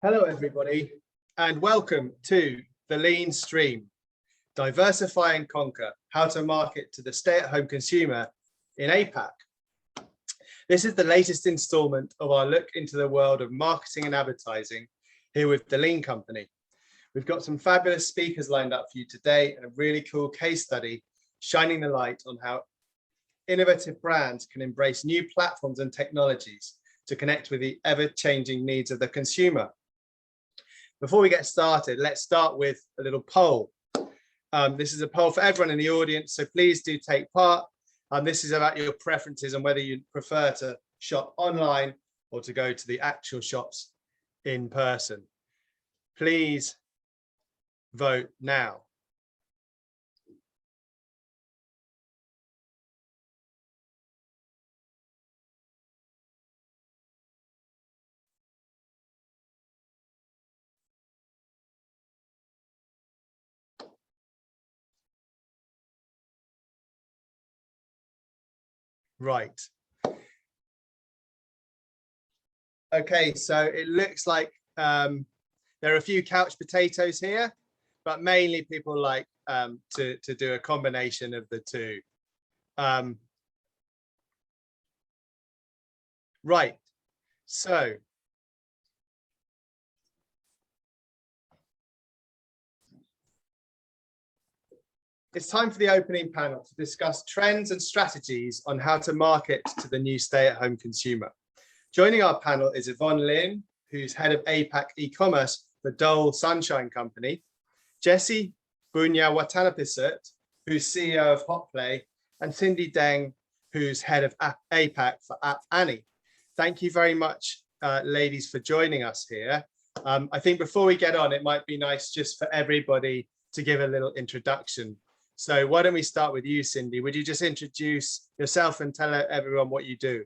Hello, everybody, and welcome to the Lean Stream, Diversify and Conquer, how to market to the stay-at-home consumer in APAC. This is the latest installment of our look into the world of marketing and advertising here with the Lean Company. We've got some fabulous speakers lined up for you today and a really cool case study shining the light on how innovative brands can embrace new platforms and technologies to connect with the ever-changing needs of the consumer. Before we get started, let's start with a little poll. This is a poll for everyone in the audience, so please do take part. This is about your preferences and whether you prefer to shop online or to go to the actual shops in person. Please vote now. Right. Okay, so it looks like there are a few couch potatoes here, but mainly people like to do a combination of the two. Right, so it's time for the opening panel to discuss trends and strategies on how to market to the new stay-at-home consumer. Joining our panel is Yvonne Lin, who's head of APAC e-commerce for Dole Sunshine Company, Jesse Bunya-Watanapisut, who's CEO of Hotplay, and Cindy Deng, who's head of APAC for App Annie. Thank you very much, ladies, for joining us here. I think before we get on, it might be nice just for everybody to give a little introduction. So why don't we start with you, Cindy? Would you just introduce yourself and tell everyone what you do?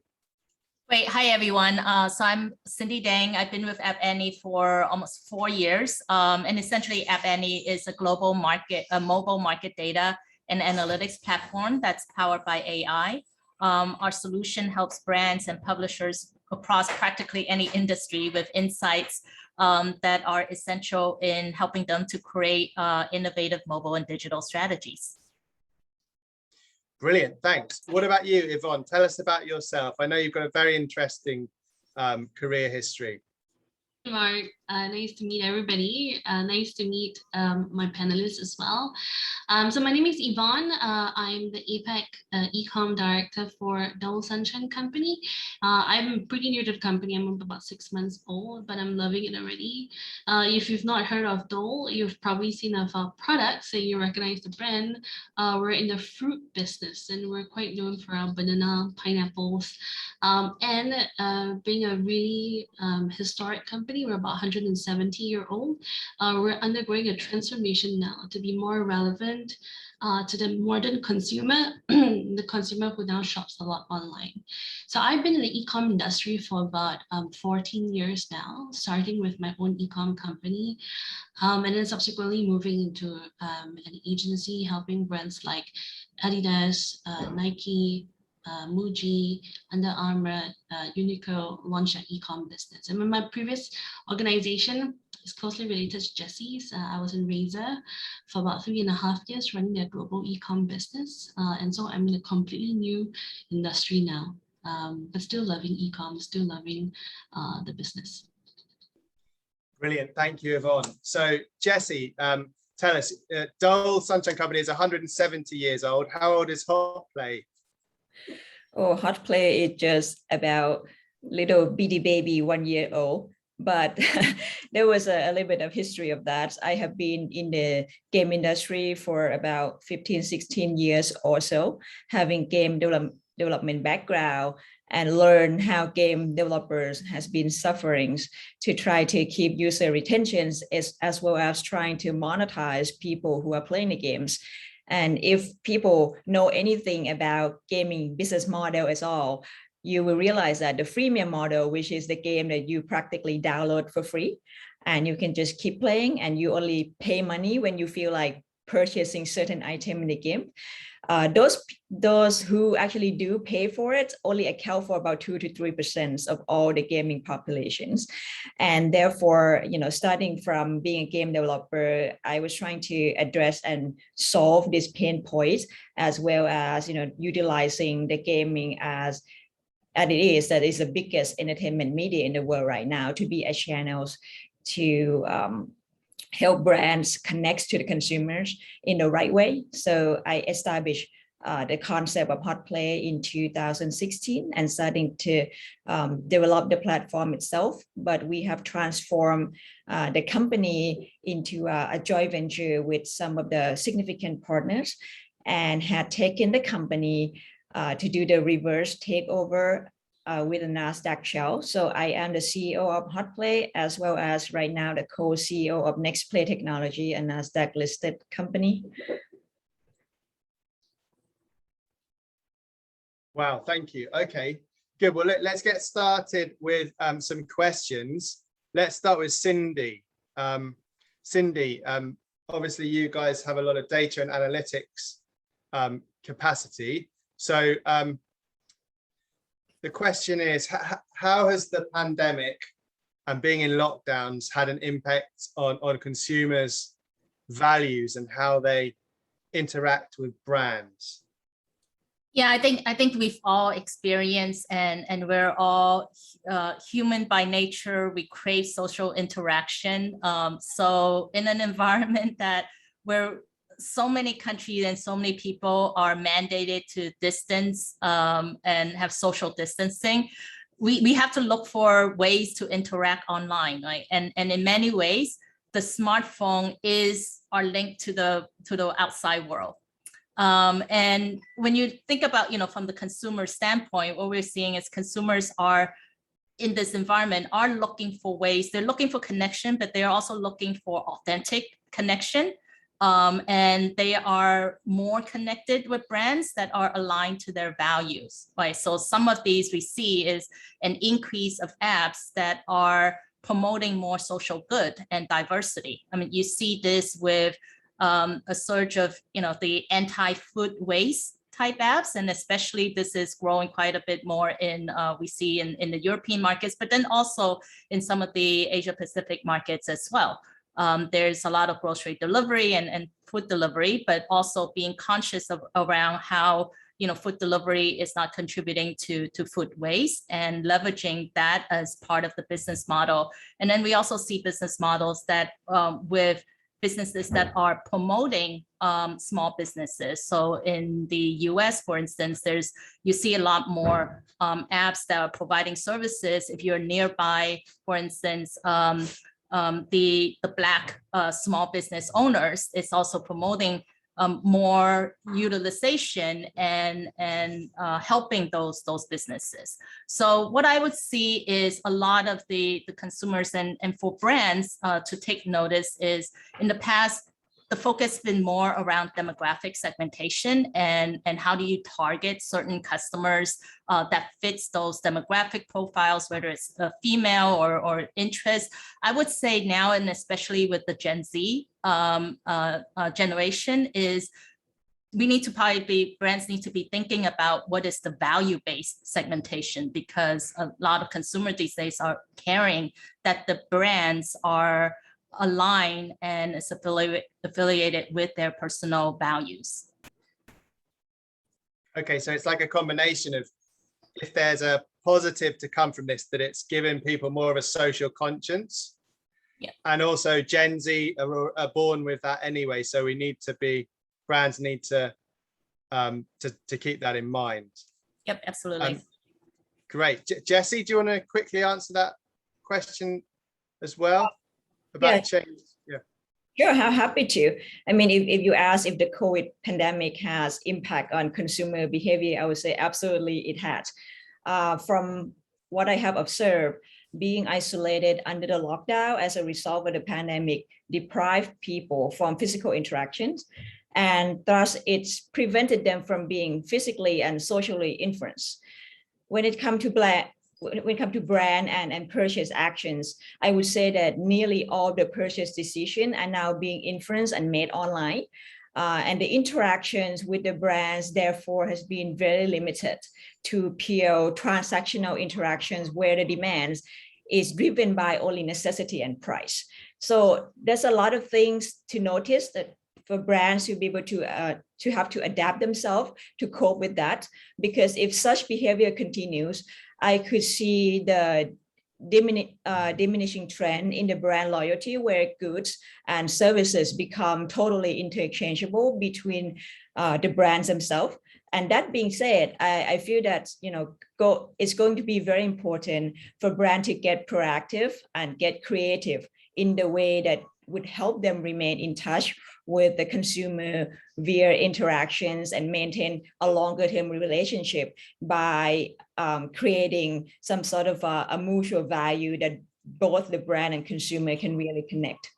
Great. Hi, everyone. So I'm Cindy Deng. I've been with App Annie for almost 4 years. And essentially, App Annie is a global market, a mobile market data and analytics platform that's powered by AI. Our solution helps brands and publishers across practically any industry with insights that are essential in helping them to create innovative mobile and digital strategies. Brilliant, thanks. What about you, Yvonne? Tell us about yourself. I know you've got a very interesting career history. Mark, nice to meet everybody. Nice to meet my panelists as well. So my name is Yvonne. I'm the APAC e-com director for Dole Sunshine Company. I'm pretty new to the company. I'm about 6 months old, but I'm loving it already. If you've not heard of Dole, you've probably seen of our products and you recognize the brand. We're in the fruit business and we're quite known for our banana, pineapples, and being a really historic company. We're about 170-year-old. We're undergoing a transformation now to be more relevant to the modern consumer, the consumer who now shops a lot online. So I've been in the e-com industry for about 14 years now, starting with my own e-com company, and then subsequently moving into an agency helping brands like Adidas, Nike, Muji, Under Armour, Uniqlo launch an e-com business. And my previous organization is closely related to Jesse's. I was in Razer for about 3.5 years running their global e-com business. And so I'm in a completely new industry now, but still loving e-com, still loving the business. Brilliant, thank you, Yvonne. So Jesse, tell us, Dole Sunshine Company is 170 years old. How old is Hotplay? Oh, Hotplay is just about little bitty baby 1 year old, but there was a little bit of history of that. I have been in the game industry for about 15, 16 years or so, having game development background and learn how game developers has been suffering to try to keep user retentions as well as trying to monetize people who are playing the games. And if people know anything about gaming business model at all, you will realize that the freemium model, which is the game that you practically download for free, and you can just keep playing and you only pay money when you feel like purchasing certain item in the game. Those who actually do pay for it only account for about 2 to 3% of all the gaming populations. And therefore, starting from being a game developer, I was trying to address and solve this pain point, as well as, utilizing the gaming as it is, that is the biggest entertainment media in the world right now, to be a channel to help brands connect to the consumers in the right way. So I established the concept of Hot Play in 2016 and starting to develop the platform itself. But we have transformed the company into a joint venture with some of the significant partners, and had taken the company to do the reverse takeover with a NASDAQ shell. So I am the CEO of Hot Play, as well as right now the co-CEO of Next Play Technology, a NASDAQ listed company. Wow, thank you. Okay, good. Well, let's get started with some questions. Let's start with Cindy. Cindy, obviously you guys have a lot of data and analytics capacity. So the question is, how has the pandemic and being in lockdowns had an impact on consumers' values and how they interact with brands? Yeah, I think we've all experienced, and we're all human by nature. We crave social interaction. So in an environment where so many countries and so many people are mandated to distance and have social distancing, we have to look for ways to interact online, right? And in many ways, the smartphone is our link to the outside world. And when you think about, from the consumer standpoint, what we're seeing is consumers are in this environment are looking for ways. They're looking for connection, but they're also looking for authentic connection. And they are more connected with brands that are aligned to their values, right? So some of these we see is an increase of apps that are promoting more social good and diversity. I mean, you see this with a surge of, the anti-food waste type apps, and especially this is growing quite a bit more we see in the European markets, but then also in some of the Asia Pacific markets as well. There's a lot of grocery delivery and food delivery, but also being conscious around how, food delivery is not contributing to food waste, and leveraging that as part of the business model. And then we also see business models that with businesses that are promoting small businesses. So in the US, for instance, you see a lot more apps that are providing services. If you're nearby, for instance, the Black small business owners, it's also promoting more utilization and helping those businesses. So what I would see is a lot of the consumers and for brands to take notice is, in the past, the focus has been more around demographic segmentation and how do you target certain customers that fits those demographic profiles, whether it's a female or interest. I would say now, and especially with the Gen Z generation, is brands need to be thinking about what is the value-based segmentation, because a lot of consumers these days are caring that the brands are aligned and is affiliated with their personal values. Okay, so it's like a combination of, if there's a positive to come from this, that it's given people more of a social conscience. Yeah. And also Gen Z are born with that anyway, so brands need to keep that in mind. Yep, absolutely. Great. Jessie, do you want to quickly answer that question as well about change? Yeah. Sure, I'm happy to. I mean, if you ask if the COVID pandemic has impact on consumer behavior, I would say absolutely it had. From what I have observed, being isolated under the lockdown as a result of the pandemic deprived people from physical interactions, and thus it's prevented them from being physically and socially influenced. When it comes to brand and purchase actions, I would say that nearly all the purchase decisions are now being influenced and made online. and the interactions with the brands therefore has been very limited to pure transactional interactions where the demands is driven by only necessity and price. So there's a lot of things to notice that for brands to be able to have to adapt themselves to cope with that, because if such behavior continues, I could see the diminishing trend in the brand loyalty, where goods and services become totally interchangeable between the brands themselves. And that being said, I feel that it's going to be very important for brand to get proactive and get creative in the way that would help them remain in touch with the consumer via interactions and maintain a longer term relationship by creating some sort of a mutual value that both the brand and consumer can really connect.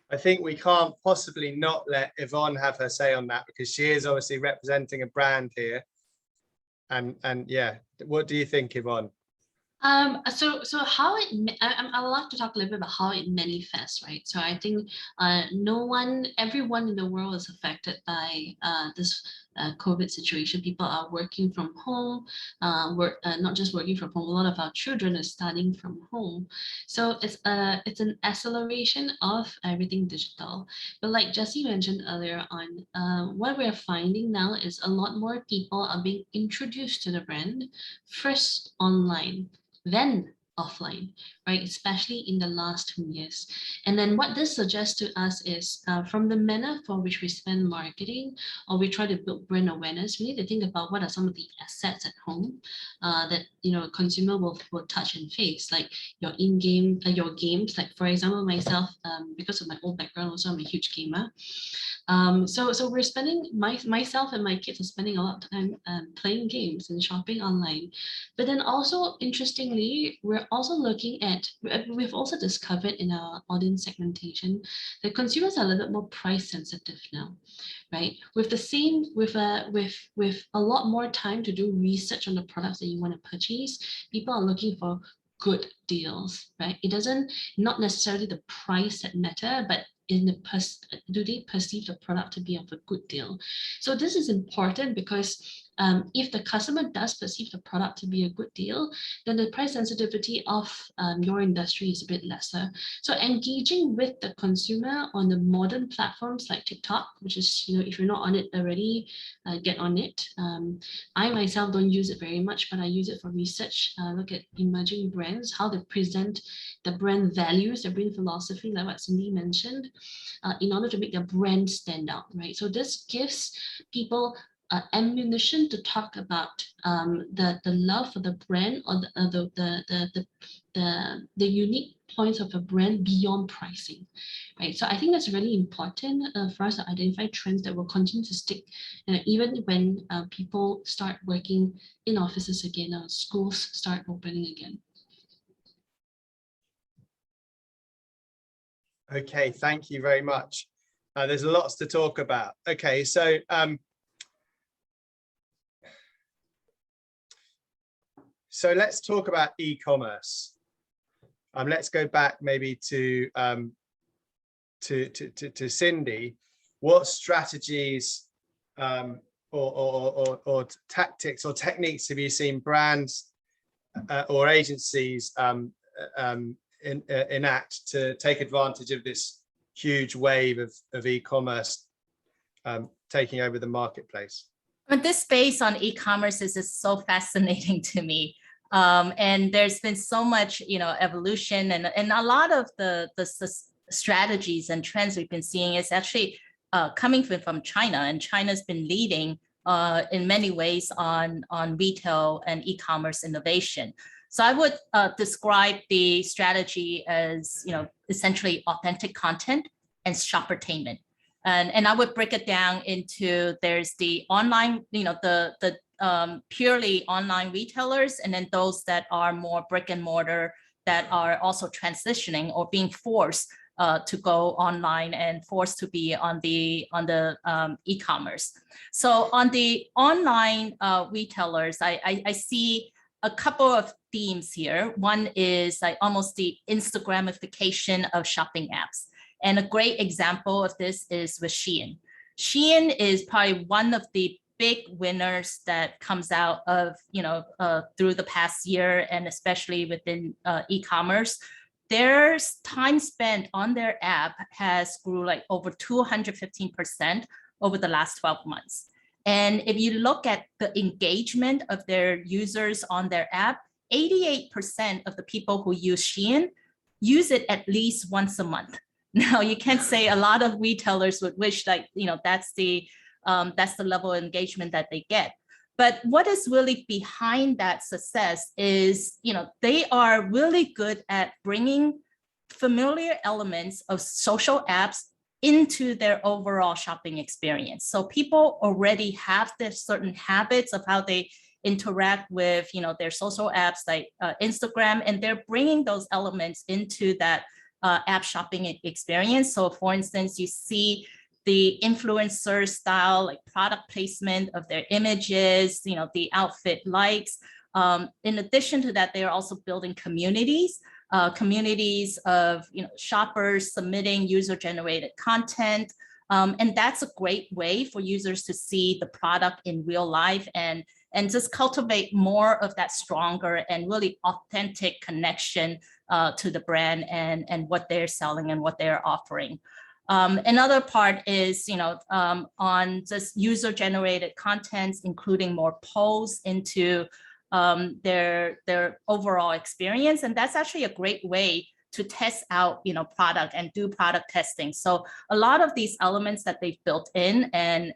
I think we can't possibly not let Yvonne have her say on that, because she is obviously representing a brand here. And yeah, what do you think, Yvonne? So how I would like to talk a little bit about how it manifests, right? So I think everyone in the world is affected by this COVID situation. People are working from home, not just working from home. A lot of our children are studying from home, so it's an acceleration of everything digital. But like Jessie mentioned earlier on, what we're finding now is a lot more people are being introduced to the brand first online, then offline, right? Especially in the last 2 years. And then what this suggests to us is from the manner for which we spend marketing, or we try to build brand awareness, we need to think about what are some of the assets at home that consumer will touch and face, like your in-game, your games. Like for example, myself, because of my old background, also I'm a huge gamer. So we're spending, myself and my kids are spending a lot of time playing games and shopping online. But then also, interestingly, we're also looking at, we've also discovered in our audience segmentation that consumers are a little bit more price sensitive now, right? With a lot more time to do research on the products that you want to purchase, people are looking for good deals, right? It doesn't, not necessarily the price that matter, but do they perceive the product to be of a good deal? So this is important because if the customer does perceive the product to be a good deal, then the price sensitivity of your industry is a bit lesser. So engaging with the consumer on the modern platforms like TikTok, which is, if you're not on it already, get on it. I myself don't use it very much, but I use it for research. Look at emerging brands, how they present the brand values, the brand philosophy, like what Cindy mentioned, in order to make their brand stand out, right? So this gives people ammunition to talk about the love for the brand, or the unique points of a brand beyond pricing, right? So I think that's really important for us to identify trends that will continue to stick even when people start working in offices again, or schools start opening again. Okay, thank you very much. There's lots to talk about. Okay, so let's talk about e-commerce. Let's go back maybe to Cindy. What strategies or tactics or techniques have you seen brands or agencies enact to take advantage of this huge wave of e-commerce taking over the marketplace? But this space on e-commerce is just so fascinating to me. And there's been so much, evolution, and a lot of the strategies and trends we've been seeing is actually coming from China, and China's been leading in many ways on retail and e-commerce innovation. So I would describe the strategy as, essentially authentic content and shoppertainment. And I would break it down into, there's the online, the purely online retailers, and then those that are more brick and mortar that are also transitioning or being forced to go online and forced to be on the e-commerce. So on the online retailers, I see a couple of themes here. One is like almost the Instagramification of shopping apps. And a great example of this is with Shein. Shein is probably one of the big winners that comes out of, through the past year, and especially within e-commerce. Their time spent on their app has grew like over 215% over the last 12 months. And if you look at the engagement of their users on their app, 88% of the people who use Shein use it at least once a month. Now, you can't say a lot of retailers would wish like, that's the level of engagement that they get. But what is really behind that success is, they are really good at bringing familiar elements of social apps into their overall shopping experience. So people already have their certain habits of how they interact with, their social apps like Instagram, and they're bringing those elements into that app shopping experience. So for instance, you see the influencer style, like product placement of their images, the outfit likes. In addition to that, they are also building communities of shoppers submitting user-generated content. And that's a great way for users to see the product in real life and just cultivate more of that stronger and really authentic connection to the brand and what they're selling and what they're offering. Another part is, on just user-generated contents, including more polls into their overall experience. And that's actually a great way to test out, product and do product testing. So a lot of these elements that they've built in and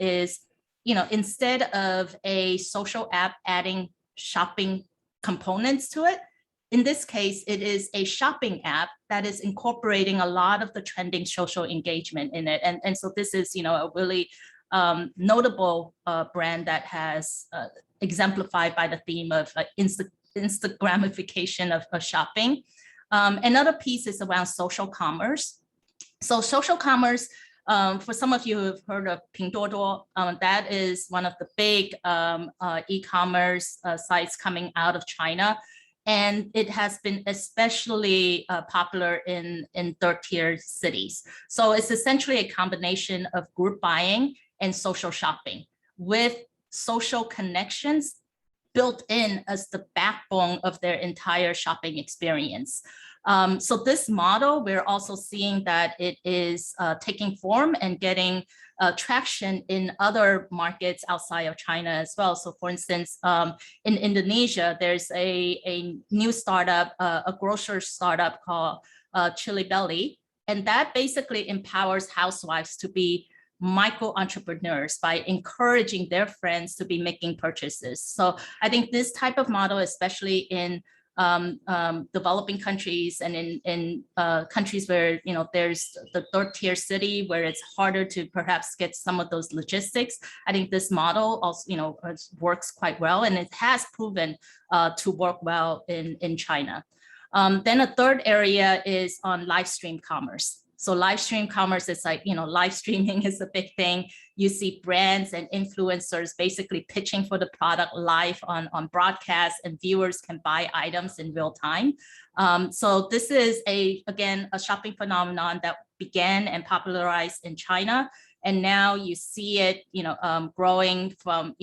is, instead of a social app adding shopping components to it, in this case, it is a shopping app that is incorporating a lot of the trending social engagement in it. And so this is, a really notable brand that has exemplified by the theme of Instagramification of shopping. Another piece is around social commerce. So social commerce, for some of you who have heard of Pinduoduo, that is one of the big e-commerce sites coming out of China. And it has been especially popular in third-tier cities. So it's essentially a combination of group buying and social shopping with social connections built in as the backbone of their entire shopping experience. So this model, we're also seeing that it is taking form and getting traction in other markets outside of China as well. So for instance, in Indonesia, there's a new startup, a grocery startup called Chili Belly. And that basically empowers housewives to be micro entrepreneurs by encouraging their friends to be making purchases. So I think this type of model, especially in developing countries and in countries where there's the third-tier city where it's harder to perhaps get some of those logistics, I think this model also works quite well, and it has proven to work well in China. Then a third area is on live stream commerce. So live stream commerce is like, live streaming is a big thing. You see brands and influencers basically pitching for the product live on broadcast, and viewers can buy items in real time. So this is again, a shopping phenomenon that began and popularized in China. And now you see it, growing from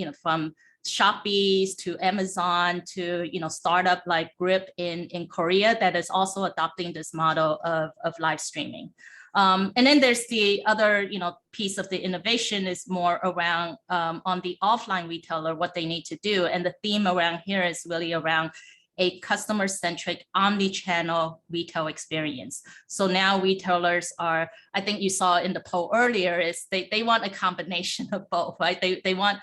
Shopee to Amazon to startup like Grip in Korea that is also adopting this model of live streaming. And then there's the other piece of the innovation is more around on the offline retailer, what they need to do. And the theme around here is really around a customer-centric omni-channel retail experience. So now retailers are, I think you saw in the poll earlier, is they want a combination of both, right? They want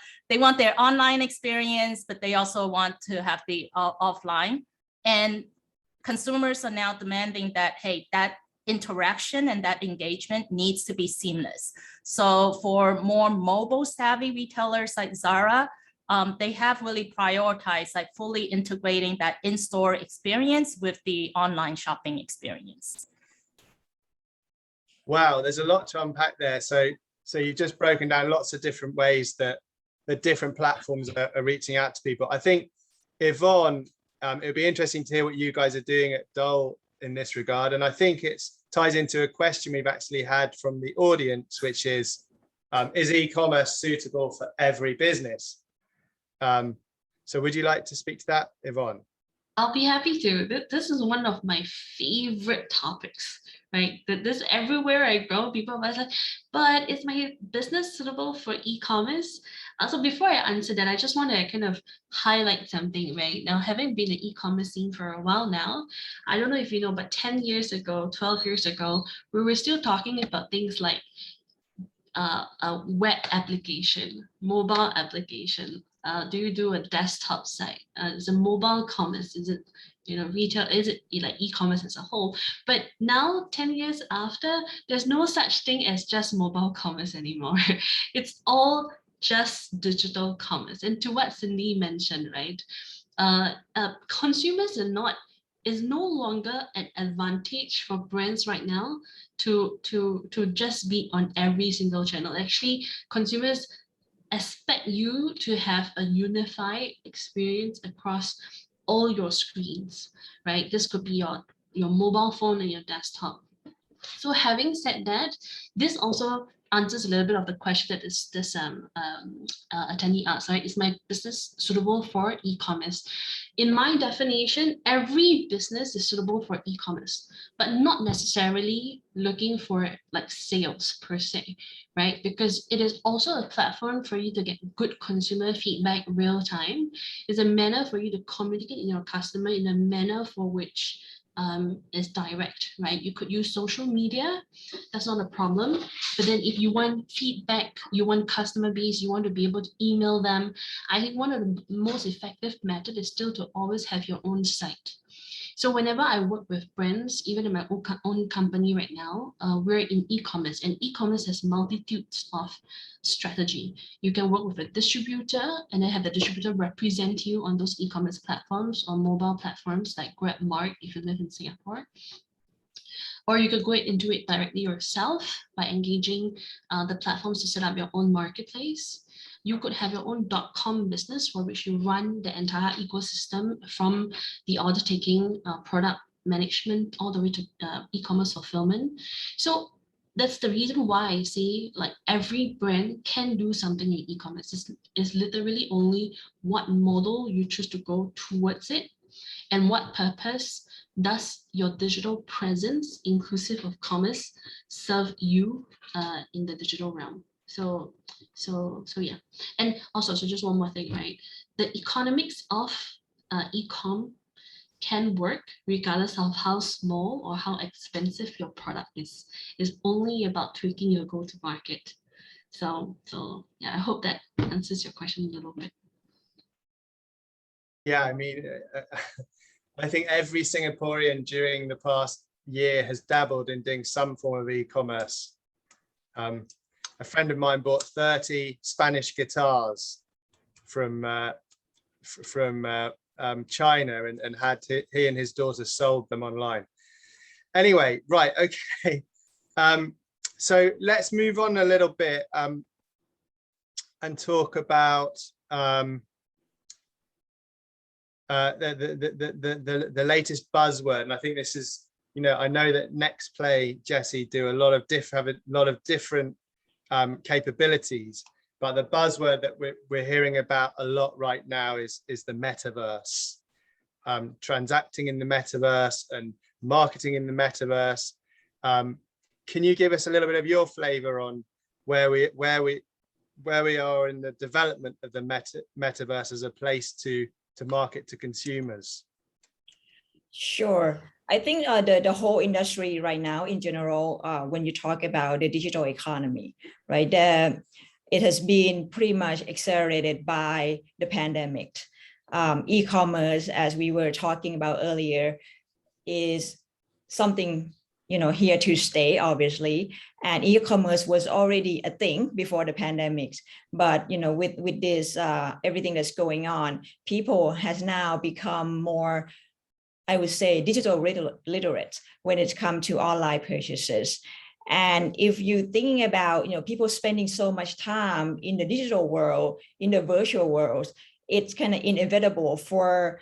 their online experience, but they also want to have the offline. And consumers are now demanding that, hey, that interaction and that engagement needs to be seamless. So for more mobile savvy retailers like Zara, they have really prioritized like fully integrating that in-store experience with the online shopping experience. Wow, there's a lot to unpack there. So you've just broken down lots of different ways that the different platforms are reaching out to people. I think, Yvonne, it would be interesting to hear what you guys are doing at Dole in this regard. And I think it's ties into a question we've actually had from the audience, which is e-commerce suitable for every business? So would you like to speak to that, Yvonne? I'll be happy to. This is one of my favorite topics, right? This everywhere I go, people are like, but is my business suitable for e-commerce? So before I answer that, I just want to kind of highlight something, right? Now, having been in the e-commerce scene for a while now, I don't know if you know, but 10 years ago, 12 years ago, we were still talking about things like a web application, mobile application. Do you do a desktop site? Is it mobile commerce? Is it, you know, retail? Is it like e-commerce as a whole? But now, 10 years after, there's no such thing as just mobile commerce anymore. It's all just digital commerce. And to what Cindy mentioned, right? Consumers is no longer an advantage for brands right now to just be on every single channel. Actually, consumers expect you to have a unified experience across all your screens, right? This could be your mobile phone and your desktop. So having said that, this also answers a little bit of the question that this attendee asked, right? Is my business suitable for e-commerce? In my definition, every business is suitable for e-commerce, but not necessarily looking for like sales per se, right? Because it is also a platform for you to get good consumer feedback real time. It's a manner for you to communicate with your customer in a manner for which is direct, right? You could use social media, that's not a problem. But then if you want feedback, you want customer base, you want to be able to email them, I think one of the most effective method is still to always have your own site. So whenever I work with brands, even in my own company right now, we're in e-commerce, and e-commerce has multitudes of strategy. You can work with a distributor and then have the distributor represent you on those e-commerce platforms or mobile platforms like GrabMart if you live in Singapore. Or you could go into it directly yourself by engaging the platforms to set up your own marketplace. You could have your own .com business for which you run the entire ecosystem from the order taking, product management, all the way to e-commerce fulfillment. So that's the reason why I say like every brand can do something in e-commerce. It's literally only what model you choose to go towards it and what purpose does your digital presence, inclusive of commerce, serve you in the digital realm. So yeah. And also, so just one more thing, right? The economics of e-com can work regardless of how small or how expensive your product is. It's only about tweaking your go-to-market. So yeah, I hope that answers your question a little bit. Yeah, I mean, I think every Singaporean during the past year has dabbled in doing some form of e-commerce. A friend of mine bought 30 Spanish guitars from China and had he and his daughter sold them online. Anyway, right, okay. So let's move on a little bit and talk about the latest buzzword. And I think this is, you know, I know that NextPlay, Jesse, do a lot of different capabilities, but the buzzword that we're hearing about a lot right now is the Metaverse, transacting in the Metaverse and marketing in the Metaverse. Can you give us a little bit of your flavor on where we are in the development of the Metaverse as a place to market to consumers? Sure. I think the whole industry right now in general, when you talk about the digital economy, right, it has been pretty much accelerated by the pandemic. E-commerce, as we were talking about earlier, is something, you know, here to stay, obviously. And e-commerce was already a thing before the pandemic. But, you know, with this, everything that's going on, people has now become more, I would say, digital literate when it comes to online purchases. And if you're thinking about, you know, people spending so much time in the digital world, in the virtual world, it's kind of inevitable for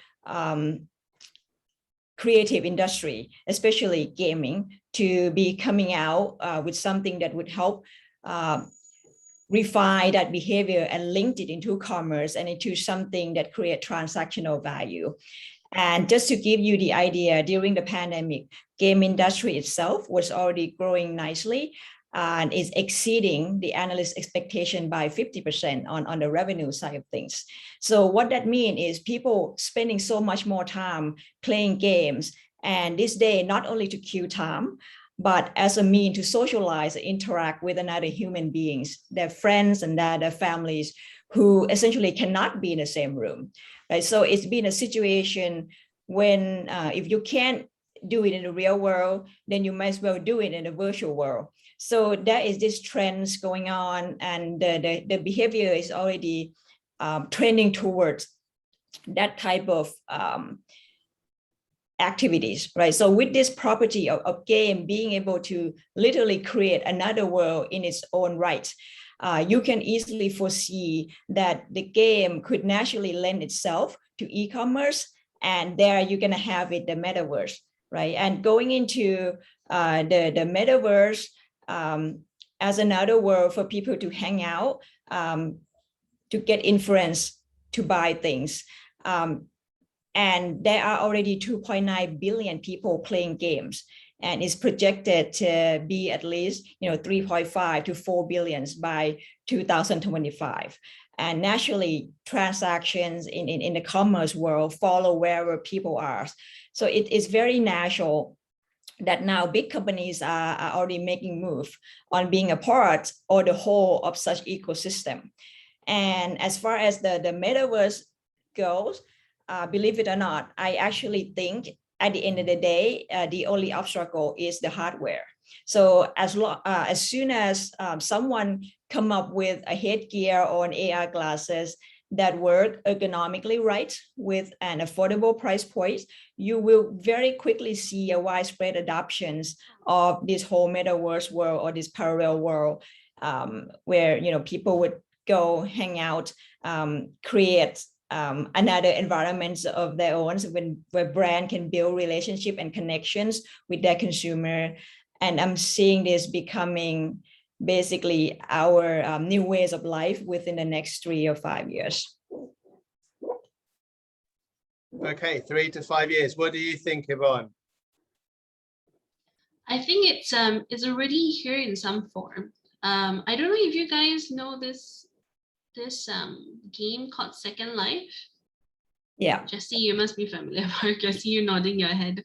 creative industry, especially gaming, to be coming out with something that would help refine that behavior and linked it into commerce and into something that create transactional value. And just to give you the idea, during the pandemic, game industry itself was already growing nicely and is exceeding the analyst expectation by 50% on the revenue side of things. So what that means is people spending so much more time playing games, and this day not only to kill time, but as a mean to socialize, interact with another human beings, their friends and their families who essentially cannot be in the same room, right? So it's been a situation when if you can't do it in the real world, then you might as well do it in the virtual world. So there is this trends going on, and the behavior is already trending towards that type of activities, right? So with this property of game being able to literally create another world in its own right, you can easily foresee that the game could naturally lend itself to e-commerce, and there you're gonna have it, the metaverse, right? And going into the metaverse as another world for people to hang out, to get influence, to buy things. And there are already 2.9 billion people playing games, and it's projected to be at least 3.5 to 4 billions by 2025. And naturally, transactions in the commerce world follow wherever people are. So it is very natural that now big companies are already making move on being a part or the whole of such ecosystem. And as far as the metaverse goes, believe it or not, I actually think at the end of the day, the only obstacle is the hardware. So as soon as someone come up with a headgear or an AR glasses that work ergonomically right with an affordable price point, you will very quickly see a widespread adoptions of this whole metaverse world or this parallel world, where people would go hang out, create another environments of their own, where brand can build relationship and connections with their consumer. And I'm seeing this becoming basically our new ways of life within the next 3 or 5 years. Okay, 3 to 5 years. What do you think, Yvonne? I think it's already here in some form. I don't know if you guys know this game called Second Life. Yeah, Jessie, you must be familiar. Jessie, you're nodding your head.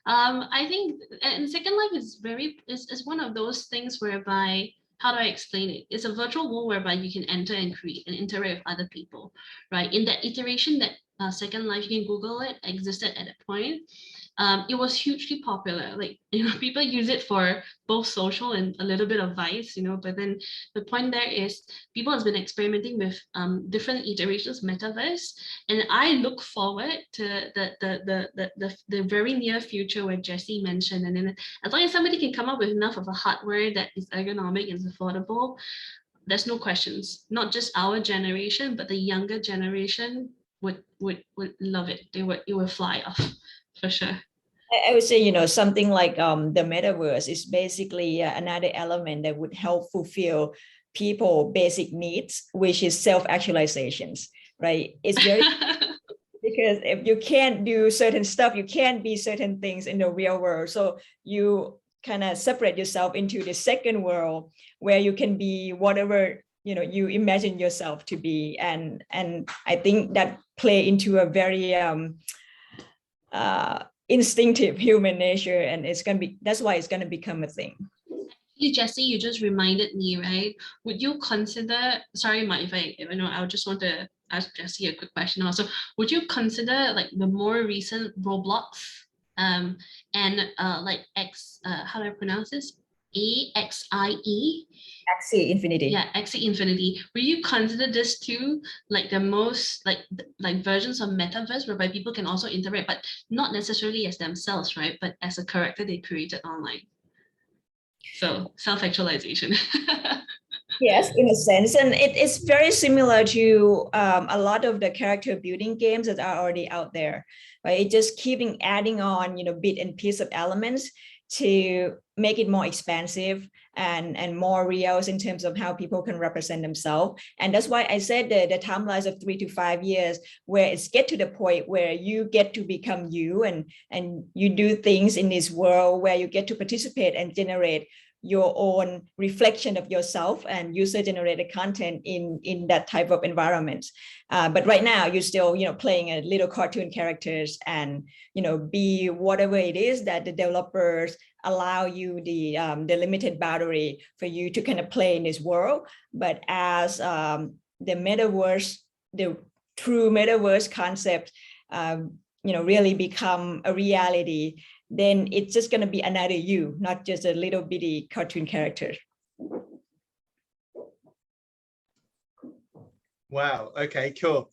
I think, and Second Life is one of those things whereby, how do I explain it? It's a virtual world whereby you can enter and create and interact with other people, right? In that iteration, that Second Life, you can Google it, existed at that point. It was hugely popular. Like, people use it for both social and a little bit of vice, but then the point there is people has been experimenting with different iterations of Metaverse. And I look forward to the very near future where Jessie mentioned, and then as long as somebody can come up with enough of a hardware that is ergonomic and affordable, there's no questions. Not just our generation, but the younger generation would love it. It would fly off for sure. I would say, something like the metaverse is basically another element that would help fulfill people basic needs, which is self-actualizations, right? It's very because if you can't do certain stuff, you can't be certain things in the real world. So you kind of separate yourself into the second world where you can be whatever you imagine yourself to be, and I think that play into a very instinctive human nature, and that's why it's going to become a thing. Jessie, you just reminded me, right? Would you consider, sorry, if I just want to ask Jessie a quick question also. Would you consider like the more recent Roblox and like how do I pronounce this? AXIE? Axie Infinity. Yeah, Axie Infinity. Will you consider this too like the most like versions of Metaverse whereby people can also interact, but not necessarily as themselves, right? But as a character they created online. So self-actualization. Yes, in a sense, and it is very similar to a lot of the character building games that are already out there, right? It just keeping adding on, bit and piece of elements to make it more expansive and more real in terms of how people can represent themselves. And that's why I said the timelines of 3 to 5 years, where it's get to the point where you get to become you and you do things in this world where you get to participate and generate your own reflection of yourself and user generated content in that type of environment. But right now you're still, playing a little cartoon characters and, be whatever it is that the developers allow you the limited boundary for you to kind of play in this world. But as the metaverse, the true metaverse concept, really become a reality, then it's just going to be another you, not just a little bitty cartoon character. Wow. Okay, cool.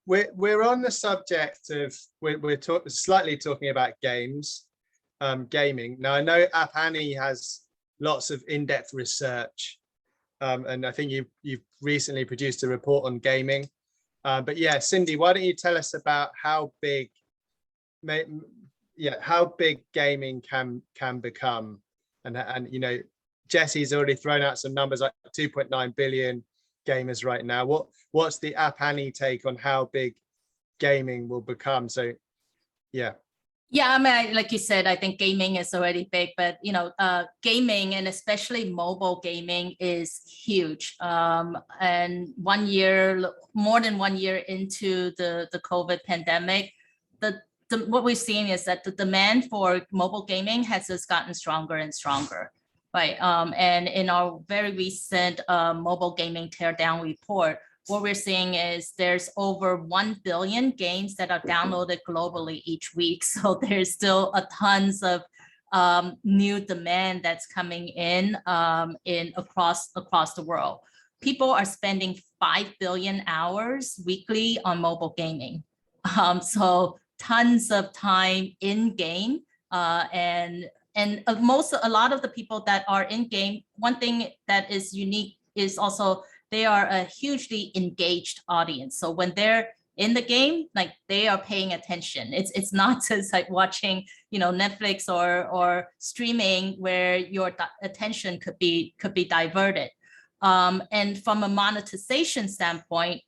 We're on the subject of we're slightly talking about games, gaming. Now I know App Annie has lots of in-depth research, and I think you've recently produced a report on gaming. But yeah, Cindy, why don't you tell us about how big gaming can become, and Jesse's already thrown out some numbers like 2.9 billion gamers right now. What's the App Annie take on how big gaming will become? So yeah, I mean, like you said, I think gaming is already big, but gaming, and especially mobile gaming, is huge. And more than 1 year into the COVID pandemic, what we've seen is that the demand for mobile gaming has just gotten stronger and stronger, right? And in our very recent mobile gaming teardown report, what we're seeing is there's over 1 billion games that are downloaded globally each week. So there's still a tons of new demand that's coming in across the world. People are spending 5 billion hours weekly on mobile gaming. So tons of time in game, and a lot of the people that are in game, one thing that is unique is also they are a hugely engaged audience. So when they're in the game, like, they are paying attention. It's not just like watching, Netflix or streaming where your attention could be diverted. And from a monetization standpoint,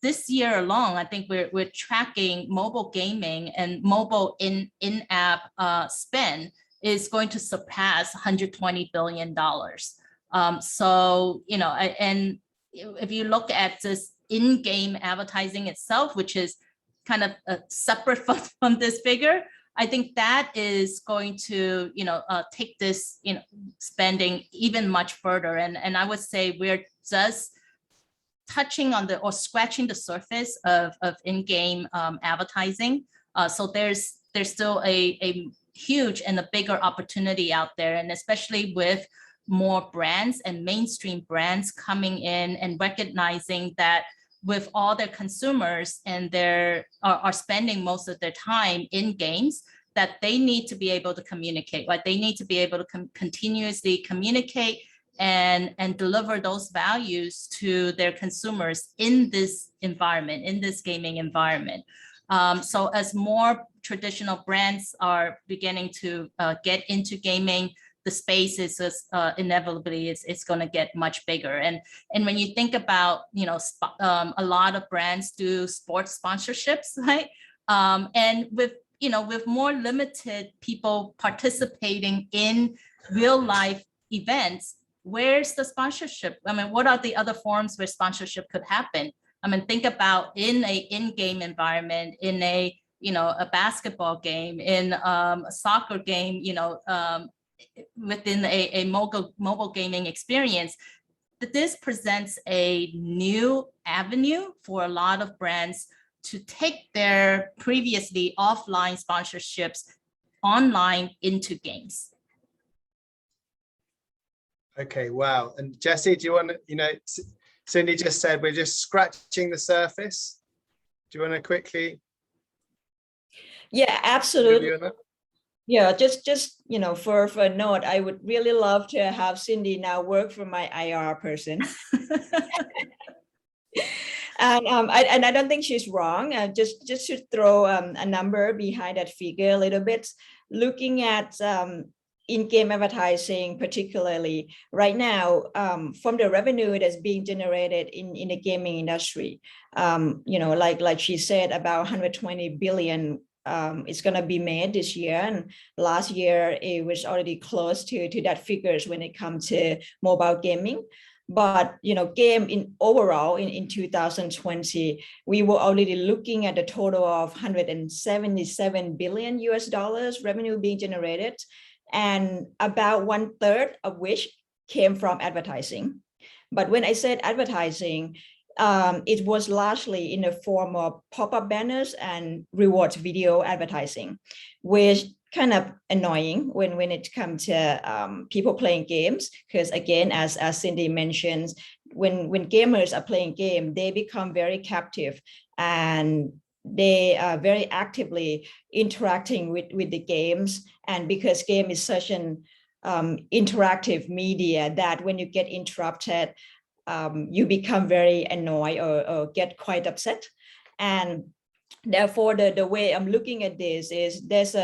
this year alone, I think we're tracking mobile gaming and mobile in-app spend is going to surpass $120 billion. So, and if you look at this in-game advertising itself, which is kind of separate from this figure, I think that is going to, take this, spending even much further. And I would say we're just touching on or scratching the surface of in-game advertising. So there's still a huge and a bigger opportunity out there, and especially with more brands and mainstream brands coming in and recognizing that with all their consumers and are spending most of their time in games, that they need to be able to communicate, right? They need to be able to continuously communicate and deliver those values to their consumers in this environment, in this gaming environment. So as more traditional brands are beginning to get into gaming, the space is just inevitably it's going to get much bigger. And when you think about, a lot of brands do sports sponsorships, right? And with more limited people participating in real life events, where's the sponsorship? I mean, what are the other forms where sponsorship could happen? I mean, think about in a in-game environment, in a basketball game, in a soccer game, within a mobile gaming experience. That this presents a new avenue for a lot of brands to take their previously offline sponsorships online into games. Okay, wow. And Jesse, do you want to, Cindy just said we're just scratching the surface. Do you want to quickly? Yeah, absolutely. Yeah, just for a note, I would really love to have Cindy now work for my IR person. And I don't think she's wrong. Just to throw a number behind that figure a little bit, looking at in-game advertising, particularly right now, from the revenue that's being generated in the gaming industry, like she said, about 120 billion is going to be made this year, and last year it was already close to that figures when it comes to mobile gaming. But game in overall in 2020, we were already looking at a total of 177 billion US dollars revenue being generated, and about 1/3 of which came from advertising. But when I said advertising, it was largely in the form of pop-up banners and rewards video advertising, which kind of annoying when it comes to people playing games, because again, as Cindy mentions, when gamers are playing game, they become very captive and they are very actively interacting with the games. And because game is such an interactive media, that when you get interrupted, you become very annoyed or get quite upset. And therefore, the way I'm looking at this is there's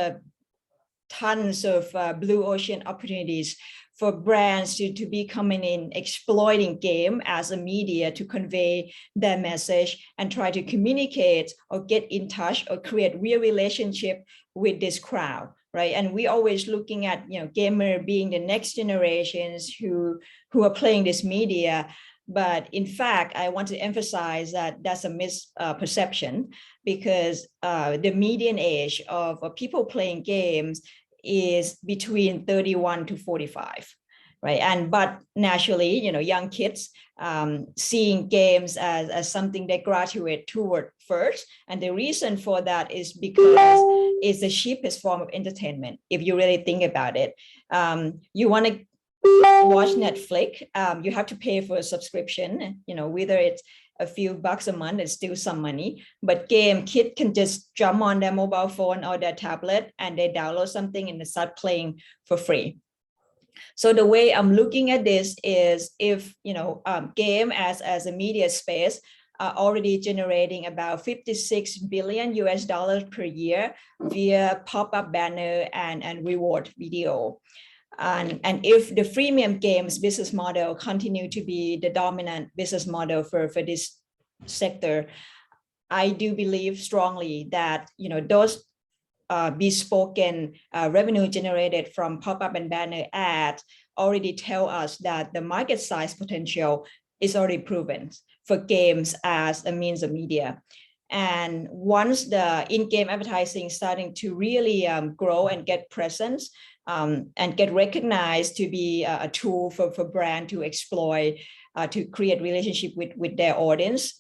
tons of blue ocean opportunities for brands to be coming in, exploiting game as a media to convey their message and try to communicate or get in touch or create real relationship with this crowd, right? And we always looking at gamer being the next generations who are playing this media. But in fact, I want to emphasize that that's a misperception, because the median age of people playing games is between 31 to 45, right? But naturally, young kids seeing games as something they graduate toward first. And the reason for that is because it's the cheapest form of entertainment. If you really think about it, you want to watch Netflix, you have to pay for a subscription, whether it's a few bucks a month, it's still some money. But game, kid can just jump on their mobile phone or their tablet and they download something and they start playing for free. So the way I'm looking at this is, if game as a media space are already generating about 56 billion US dollars per year via pop-up banner and reward video. And if the freemium games business model continue to be the dominant business model for this sector, I do believe strongly that those bespoke revenue generated from pop-up and banner ads already tell us that the market size potential is already proven for games as a means of media. And once the in-game advertising is starting to really grow and get presence, and get recognized to be a tool for brand to exploit, to create relationship with their audience,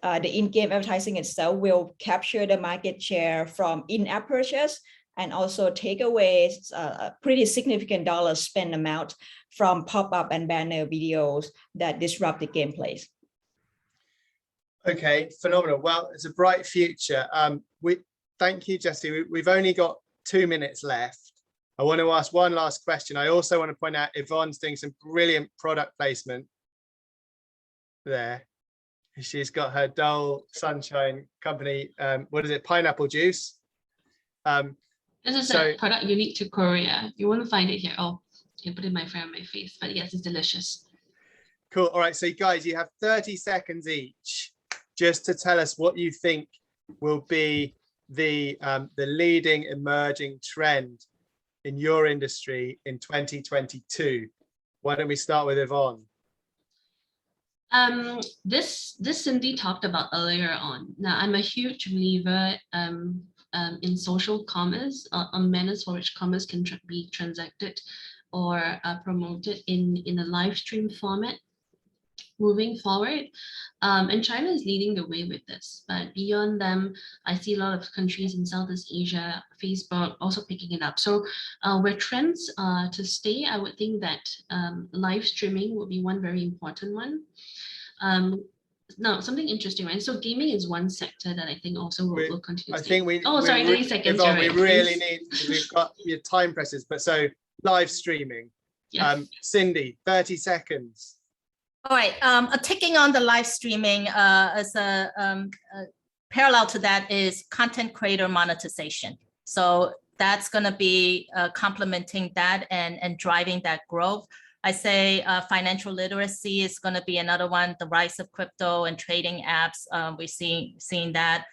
the in-game advertising itself will capture the market share from in-app purchase and also take away a pretty significant dollar spend amount from pop-up and banner videos that disrupt the gameplays. Okay, phenomenal. Well, it's a bright future. Thank you, Jessie. We've only got 2 minutes left. I want to ask one last question. I also want to point out Yvonne's doing some brilliant product placement there. She's got her Dole Sunshine company. What is it? Pineapple juice. This is a product unique to Korea. You won't find it here. Oh, you put it in my front of my face, but yes, it's delicious. Cool. All right. So guys, you have 30 seconds each just to tell us what you think will be the leading emerging trend in your industry in 2022. Why don't we start with Yvonne? This Cindy talked about earlier on. Now, I'm a huge believer in social commerce, on manners for which commerce can be transacted or promoted in a live stream format moving forward. And China is leading the way with this. But beyond them, I see a lot of countries in Southeast Asia, Facebook also picking it up. So where trends to stay, I would think that live streaming will be one very important one. no, something interesting, right? So gaming is one sector that I think also will continue. I think we. Oh, sorry, 30 seconds. Yvonne, we right, really please. need, because we've got your time presses. But so live streaming. Yes. Cindy, 30 seconds. All right, taking on the live streaming as a parallel to that is content creator monetization. So that's going to be complementing that and driving that growth. I say financial literacy is going to be another one. The rise of crypto and trading apps, we're seeing that.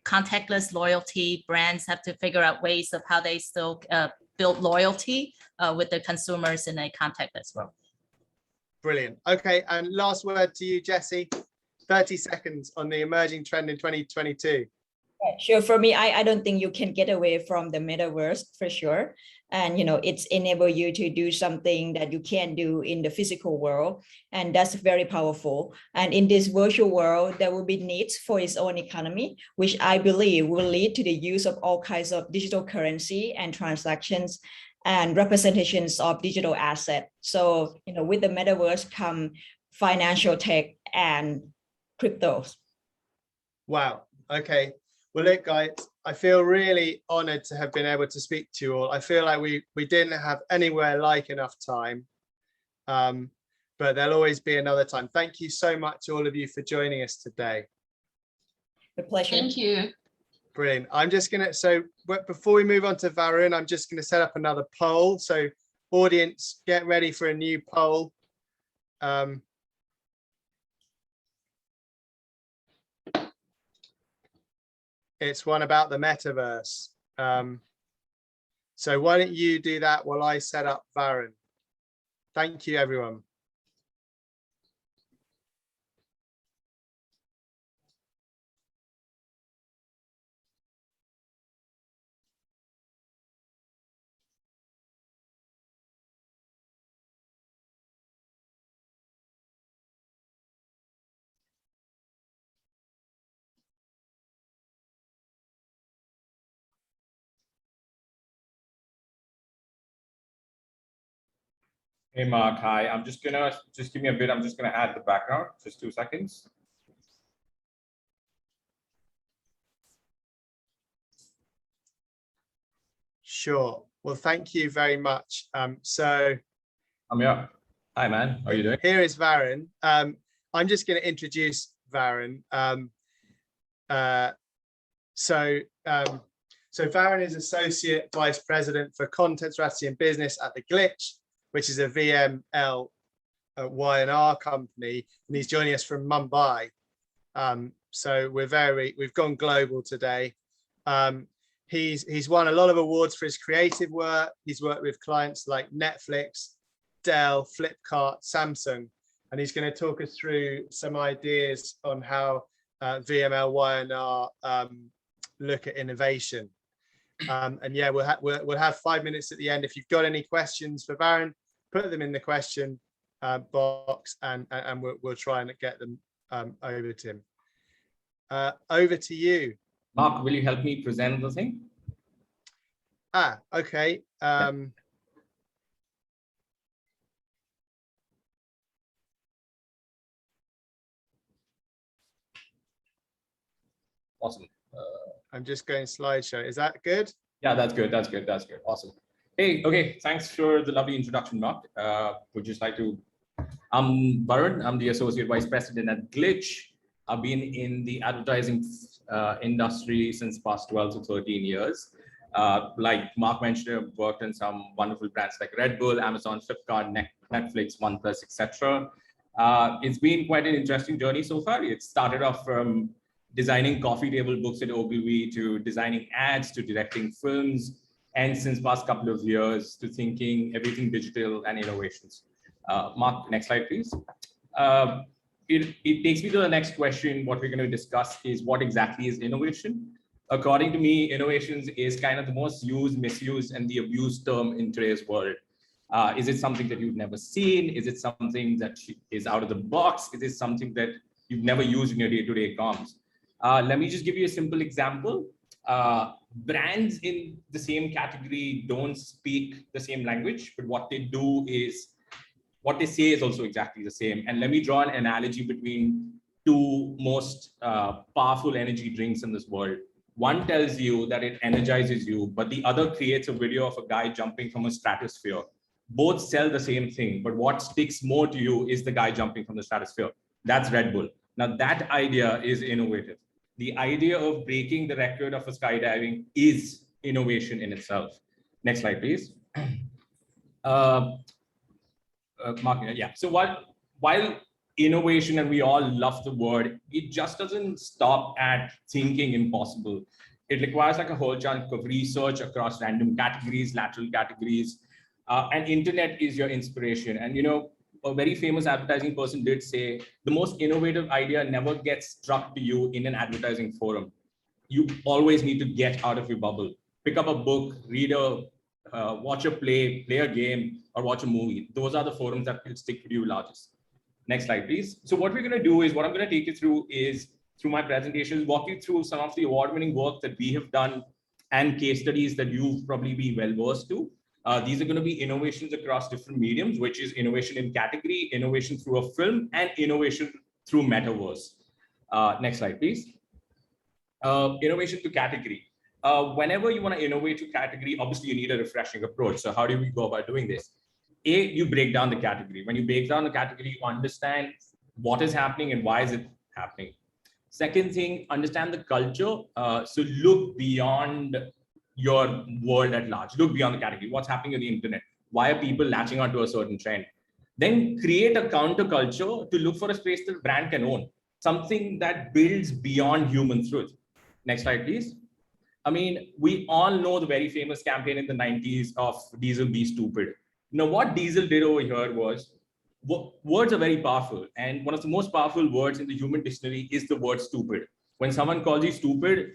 Contactless loyalty, brands have to figure out ways of how they still build loyalty with the consumers in a contactless world. Brilliant. Okay, and last word to you, Jessie. 30 seconds on the emerging trend in 2022. Sure. For me, I don't think you can get away from the metaverse for sure. And, it's enable you to do something that you can't do in the physical world. And that's very powerful. And in this virtual world, there will be needs for its own economy, which I believe will lead to the use of all kinds of digital currency and transactions and representations of digital asset. So, with the metaverse come financial tech and cryptos. Wow. Okay. Well, look, guys, I feel really honored to have been able to speak to you all. I feel like we didn't have anywhere like enough time, but there'll always be another time. Thank you so much, all of you, for joining us today. A pleasure. Thank you. Brilliant. I'm just going to, so before we move on to Varun, I'm just going to set up another poll. So audience, get ready for a new poll. It's one about the metaverse. So why don't you do that while I set up Varun? Thank you, everyone. Hey, Mark. Hi. I'm just gonna give me a bit. I'm just gonna add the background. Just 2 seconds. Sure. Well, thank you very much. So I'm here. Hi, man. How are you doing? Here is Varun. I'm just going to introduce Varun. So Varun is Associate Vice President for Content Strategy and Business at The Glitch, which is a VML Y&R company, and he's joining us from Mumbai. So we've gone global today. He's won a lot of awards for his creative work. He's worked with clients like Netflix, Dell, Flipkart, Samsung, and he's going to talk us through some ideas on how VML Y&R look at innovation. And yeah, we'll have 5 minutes at the end. If you've got any questions for Varun, put them in the question box, and we'll try and get them over to him. Over to you. Mark, will you help me present the thing? Okay. Awesome. I'm just going slideshow. Is that good? Yeah, that's good. That's good. That's good. Awesome. Hey, okay. Thanks for the lovely introduction, Mark. Would just like to, I'm Varun. I'm the Associate Vice President at Glitch. I've been in the advertising industry since past 12 to 13 years. Like Mark mentioned, I've worked in some wonderful brands like Red Bull, Amazon, Flipkart, Netflix, OnePlus, etc. It's been quite an interesting journey so far. It started off from designing coffee table books at Ogilvy to designing ads to directing films, and since past couple of years to thinking everything digital and innovations. Mark, next slide, please. It takes me to the next question. What we're going to discuss is what exactly is innovation. According to me, innovations is kind of the most used, misused, and the abused term in today's world. Is it something that you've never seen? Is it something that is out of the box? Is it something that you've never used in your day-to-day comms? Let me just give you a simple example. Brands in the same category don't speak the same language, but what they do is, what they say is also exactly the same. And let me draw an analogy between two most powerful energy drinks in this world. One tells you that it energizes you, but the other creates a video of a guy jumping from a stratosphere. Both sell the same thing, but what sticks more to you is the guy jumping from the stratosphere. That's Red Bull. Now that idea is innovative. The idea of breaking the record of a skydiving is innovation in itself. Next slide, please. Mark, yeah. So while innovation, and we all love the word, it just doesn't stop at thinking impossible. It requires like a whole chunk of research across random categories, lateral categories, and internet is your inspiration. And you know, a very famous advertising person did say, the most innovative idea never gets struck to you in an advertising forum. You always need to get out of your bubble. Pick up a book, read a, watch a play a game, or watch a movie. Those are the forums that will stick to you largest. Next slide, please. So what we're going to do is, what I'm going to take you through is, through my presentations, walk you through some of the award-winning work that we have done and case studies that you've probably be well-versed to. These are going to be innovations across different mediums, which is innovation in category, innovation through a film, and innovation through Metaverse. Next slide, please. Innovation to category. Whenever you want to innovate to category, obviously you need a refreshing approach. So how do we go about doing this? You break down the category. When you break down the category, you understand what is happening and why is it happening. Second thing, understand the culture. So look beyond your world at large. Look beyond the category. What's happening on the internet? Why are people latching onto a certain trend? Then create a counterculture to look for a space that brand can own. Something that builds beyond human truth. Next slide, please. I mean, we all know the very famous campaign in the 90s of Diesel Be Stupid. Now, what Diesel did over here was, words are very powerful. And one of the most powerful words in the human dictionary is the word stupid. When someone calls you stupid,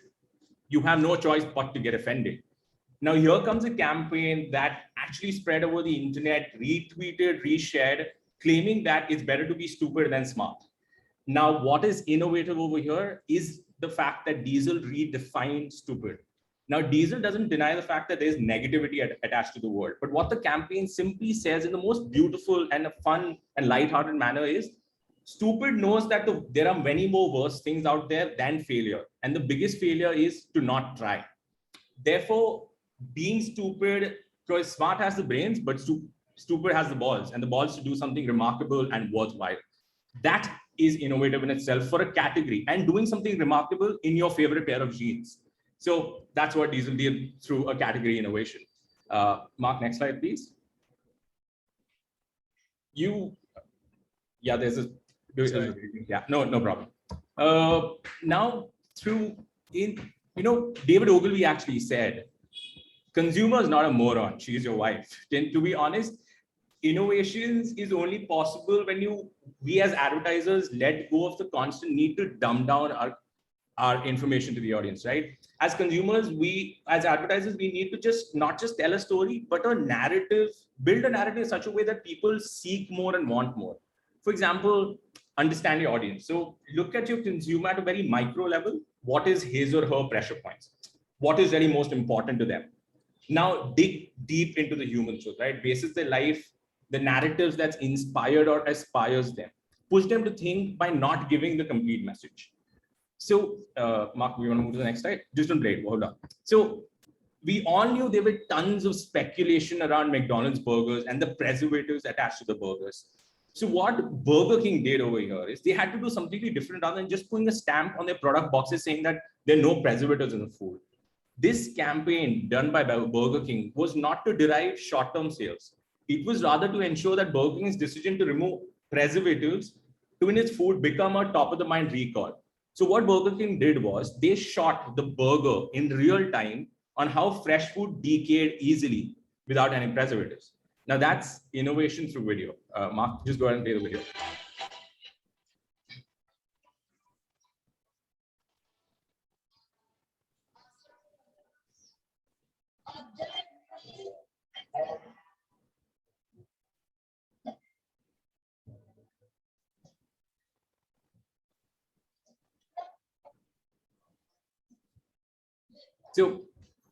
you have no choice but to get offended. Now, here comes a campaign that actually spread over the internet, retweeted, reshared, claiming that it's better to be stupid than smart. Now, what is innovative over here is the fact that Diesel redefined stupid. Now, Diesel doesn't deny the fact that there's negativity attached to the word, but what the campaign simply says in the most beautiful and a fun and lighthearted manner is, stupid knows that there are many more worse things out there than failure. And the biggest failure is to not try. Therefore, being stupid, because smart has the brains, but stupid has the balls, and the balls to do something remarkable and worthwhile. That is innovative in itself for a category, and doing something remarkable in your favorite pair of jeans. So that's what Diesel did through a category innovation. Mark, next slide, please. Yeah, there's a, yeah, no problem. Now David Ogilvy actually said, consumer is not a moron, she is your wife. And to be honest, innovations is only possible when we as advertisers let go of the constant need to dumb down our information to the audience, right? As consumers, as advertisers, we need to not just tell a story, but a narrative, build a narrative in such a way that people seek more and want more. For example, understand your audience. So look at your consumer at a very micro level. What is his or her pressure points? What is really most important to them? Now dig deep into the human truth, right? Basis their life, the narratives that's inspired or aspires them. Push them to think by not giving the complete message. So, Mark, we want to move to the next slide? Just don't play it, hold on. So, we all knew there were tons of speculation around McDonald's burgers and the preservatives attached to the burgers. So what Burger King did over here is they had to do something different rather than just putting a stamp on their product boxes saying that there are no preservatives in the food. This campaign done by Burger King was not to derive short-term sales. It was rather to ensure that Burger King's decision to remove preservatives to in its food become a top-of-the-mind recall. So what Burger King did was they shot the burger in real time on how fresh food decayed easily without any preservatives. Now that's innovation through video. Mark, just go ahead and play the video. So,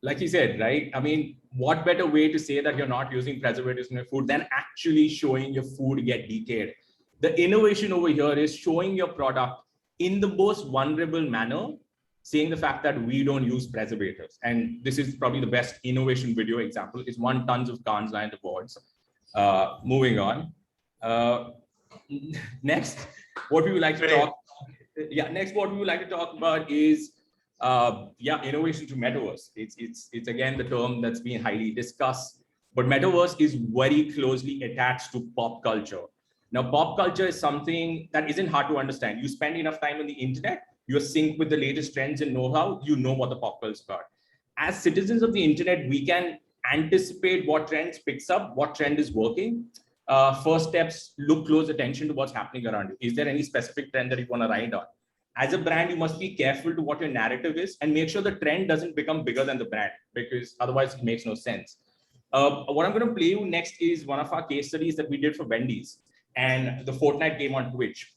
like he said, right? I mean, what better way to say that you're not using preservatives in your food than actually showing your food get decayed? The innovation over here is showing your product in the most vulnerable manner, saying the fact that we don't use preservatives. And this is probably the best innovation video example. It's won tons of Cannes Lions awards. Moving on. Next, what we would like to talk. Next, what we would like to talk about is innovation to metaverse. It's again the term that's been highly discussed, but metaverse is very closely attached to pop culture. Now, pop culture is something that isn't hard to understand. You spend enough time on the internet, you're synced with the latest trends and know-how, you know what the pop culture is about. As citizens of the internet, we can anticipate what trends picks up, what trend is working. First steps, look close attention to what's happening around you. Is there any specific trend that you want to ride on? As a brand, you must be careful to what your narrative is and make sure the trend doesn't become bigger than the brand, because otherwise it makes no sense. What I'm going to play you next is one of our case studies that we did for Wendy's and the Fortnite game on Twitch.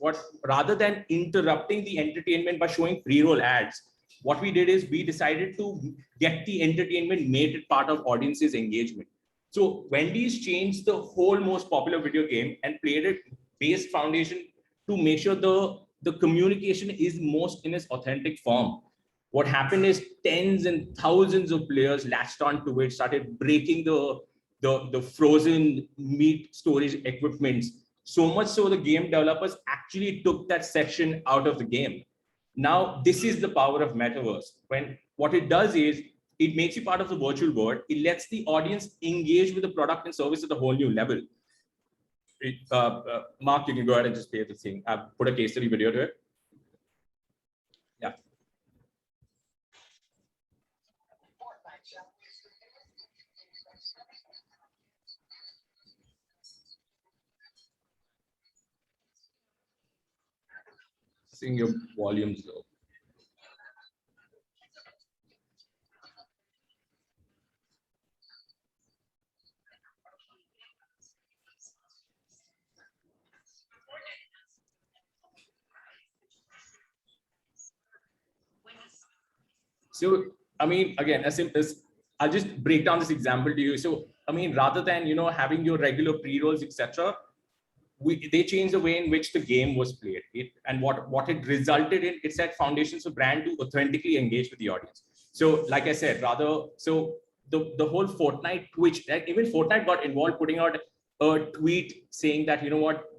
Rather than interrupting the entertainment by showing pre-roll ads, what we did is we decided to get the entertainment made it part of audiences' engagement. So Wendy's changed the whole most popular video game and played it based foundation to make sure the communication is most in its authentic form. What happened is tens and thousands of players latched onto it, started breaking the frozen meat storage equipments. So much so the game developers actually took that section out of the game. Now, this is the power of Metaverse. When what it does is it makes you part of the virtual world. It lets the audience engage with the product and service at a whole new level. Mark, you can go ahead and just play the thing. I've put a case study video to it. Yeah. Seeing your volumes low. So, I mean, again, as simple as I'll just break down this example to you. So, I mean, rather than, having your regular pre-rolls, etc., they changed the way in which the game was played. And what it resulted in, it set foundations for brand to authentically engage with the audience. So, like I said, the whole Fortnite Twitch, even Fortnite got involved putting out a tweet saying that,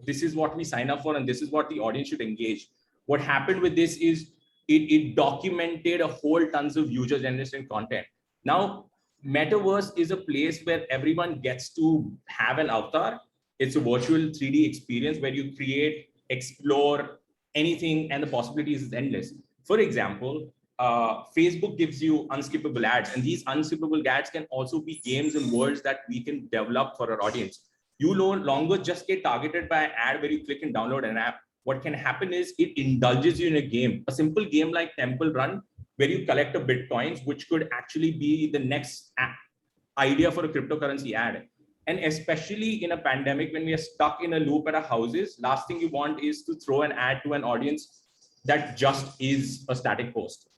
this is what we sign up for and this is what the audience should engage. What happened with this is it documented a whole tons of user generated content. Now, Metaverse is a place where everyone gets to have an avatar. It's a virtual 3D experience where you create, explore anything, and the possibilities is endless. For example, Facebook gives you unskippable ads, and these unskippable ads can also be games and worlds that we can develop for our audience. You no longer just get targeted by an ad where you click and download an app. What can happen is it indulges you in a game, a simple game like Temple Run, where you collect a Bitcoins, which could actually be the next idea for a cryptocurrency ad. And especially in a pandemic, when we are stuck in a loop at our houses, last thing you want is to throw an ad to an audience that just is a static post.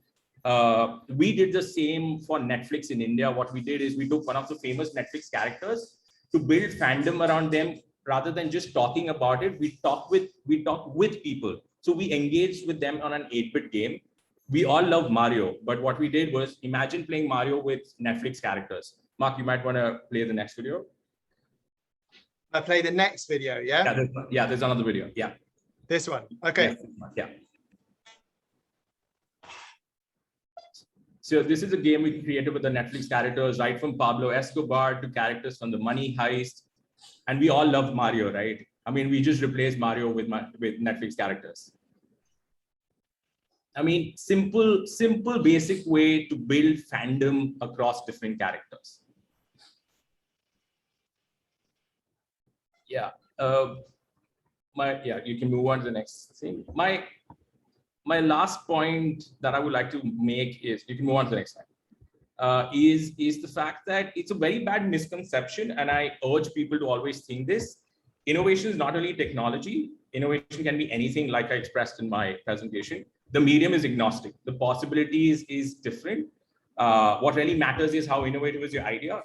We did the same for Netflix in India. What we did is we took one of the famous Netflix characters to build fandom around them. Rather than just talking about it, we talk with people. So we engaged with them on an 8-bit game. We all love Mario, but what we did was imagine playing Mario with Netflix characters. Mark, you might want to play the next video. I play the next video, yeah? Yeah, there's another video. Yeah. This one. Okay. Yeah. So this is a game we created with the Netflix characters, right from Pablo Escobar to characters from the Money Heist. And we all love Mario, right? I mean, we just replaced Mario with Netflix characters. I mean, simple, basic way to build fandom across different characters. Yeah. You can move on to the next thing. My last point that I would like to make is, you can move on to the next slide, is the fact that it's a very bad misconception. And I urge people to always think this. Innovation is not only technology. Innovation can be anything, like I expressed in my presentation. The medium is agnostic. The possibilities is different. What really matters is how innovative is your idea.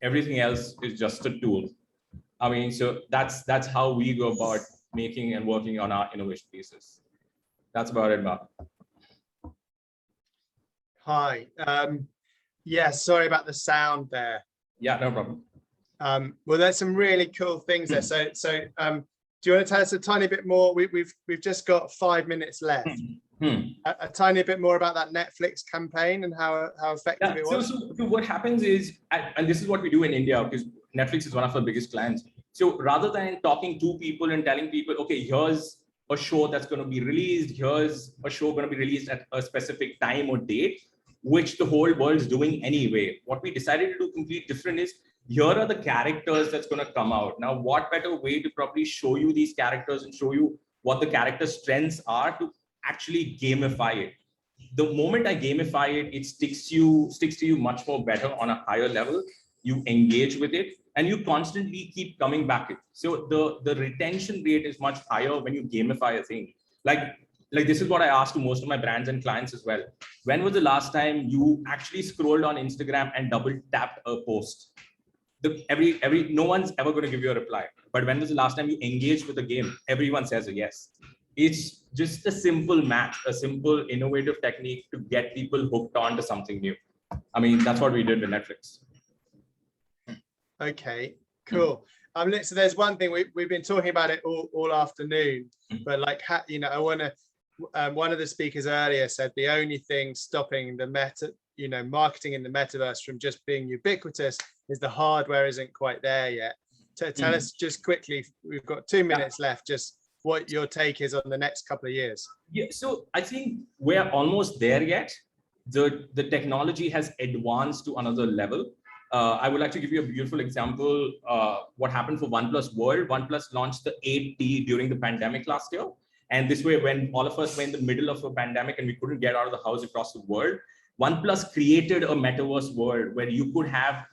Everything else is just a tool. I mean, so that's how we go about making and working on our innovation pieces. That's about it, Mark. Hi. Yeah, sorry about the sound there. Yeah, no problem. Well, there's some really cool things there. So do you want to tell us a tiny bit more? We've just got 5 minutes left. A tiny bit more about that Netflix campaign and how effective it was. So what happens is, and this is what we do in India, because Netflix is one of our biggest clients. So rather than talking to people and telling people, okay, here's a show that's going to be released, here's a show going to be released at a specific time or date, which the whole world is doing anyway. What we decided to do completely different is, here are the characters that's going to come out. Now, what better way to probably show you these characters and show you what the character strengths are to actually gamify it. The moment I gamify it, it sticks to you much more better on a higher level. You engage with it and you constantly keep coming back. So the retention rate is much higher when you gamify a thing. Like this is what I ask to most of my brands and clients as well. When was the last time you actually scrolled on Instagram and double tapped a post? No one's ever going to give you a reply. But when was the last time you engaged with a game? Everyone says a yes. It's just a simple match, a simple innovative technique to get people hooked on to something new. I mean, that's what we did with Netflix. Okay, cool. So there's one thing we've been talking about it all afternoon, but like, I want to. One of the speakers earlier said the only thing stopping the marketing in the metaverse from just being ubiquitous is the hardware isn't quite there yet. Tell us just quickly, we've got 2 minutes left, just what your take is on the next couple of years. Yeah, so I think we're almost there yet. The technology has advanced to another level. I would like to give you a beautiful example. What happened for OnePlus World. OnePlus launched the 8T during the pandemic last year. And this way, when all of us were in the middle of a pandemic and we couldn't get out of the house across the world, OnePlus created a metaverse world where you could have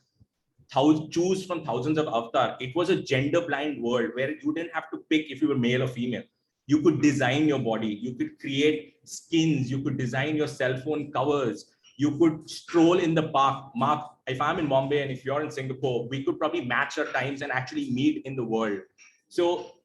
choose from thousands of avatars. It was a gender blind world where you didn't have to pick if you were male or female. You could design your body. You could create skins. You could design your cell phone covers. You could stroll in the park. Mark, if I'm in Bombay and if you're in Singapore, we could probably match our times and actually meet in the world. So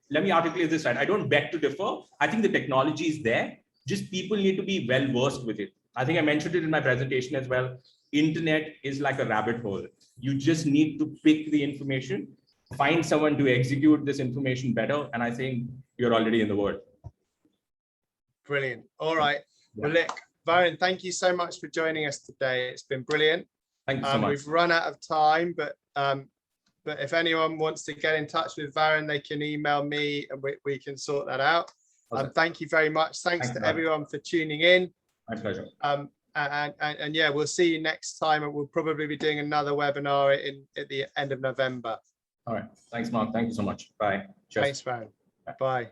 let me articulate this right. I don't beg to differ. I think the technology is there. Just people need to be well versed with it. I think I mentioned it in my presentation as well. Internet is like a rabbit hole. You just need to pick the information, find someone to execute this information better. And I think you're already in the world. Brilliant. All right. Yeah. Well, look, Varun, thank you so much for joining us today. It's been brilliant. Thank you so much. We've run out of time, but if anyone wants to get in touch with Varun, they can email me and we can sort that out. Thank you very much. Thanks to everyone for tuning in. My pleasure. And yeah, we'll see you next time, and we'll probably be doing another webinar at the end of November. All right. Thanks, Mark. Thank you so much. Bye. Cheers. Thanks, Varun. Bye.